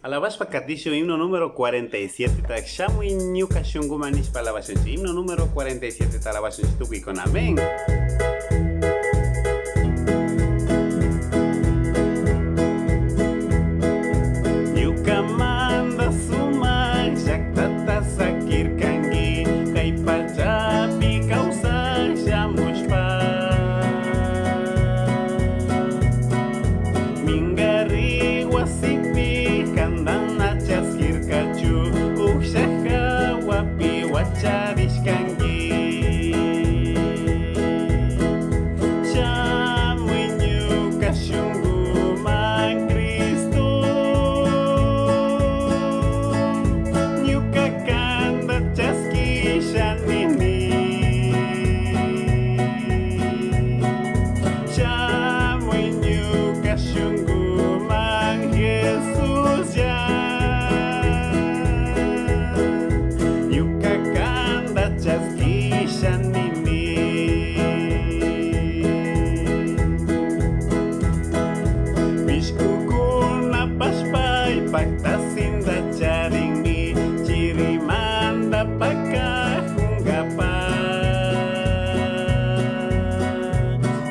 Alabashpa Katisho, himno número 47. Takshamu y Ñuka Shungumanis Palabashunchi. Himno número 47. Talabashunchi Tuki con amén. Ñuka manda suman, Shaktata Sakir Kangi, Kaipachapi Kausa Shamushpa. Mingari Wasipi, Kandana Chaskir Kachu, Ukshaha Wapi Wacharish Kangi. Shamuinyu Kashungu Man Cristo. Nyuka Kanda Chaski Shanini. Shamuinyu Kashungu Man Jesus ya. Nyuka Kanda Chaski Shanini. Bishkukuna pashpai pakta sinda charingi chirimanda pakahungapa.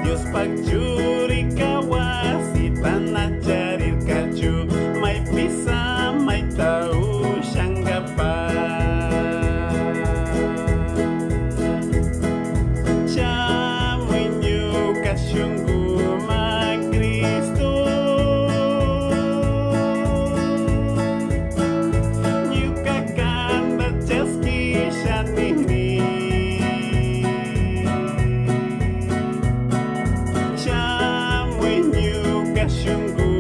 Dios pakjuri kawasi tanah charir kacu mai pisa mai tahu shanggapa. Shamuinyu kasyunggu ma Cristo. Nyuka kanda chaski shanini. Shamuinyu kasyunggu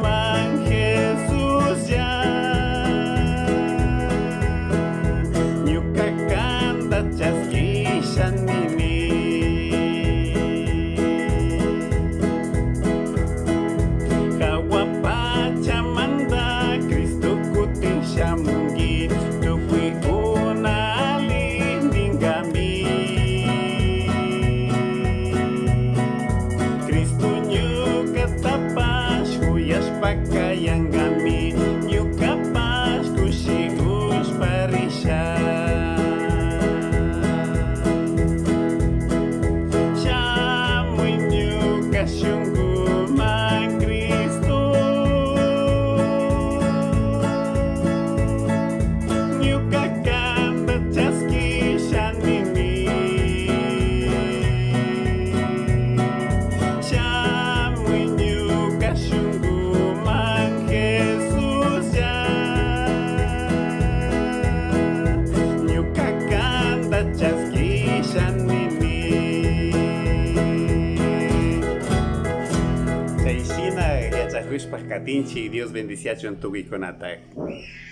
ma Jesus ya. Nyuka kanda chaski shanini. Kawa pachamanda Kristo kuting shamungi tukui unali ninggami. Kristo nyuka tapas huyas pakayang gami. Nyuka pas kusigus parisha. Shamuinyu kasyunggu ma Cristo. Nyuka kanda chaski shanini. Shamuinyu kasyunggu ma Jesus ya. Nyuka kanda chaski shanini. Chaishina, Yachahushpa Katinchi, Dios bendicia Chontugi con ataque.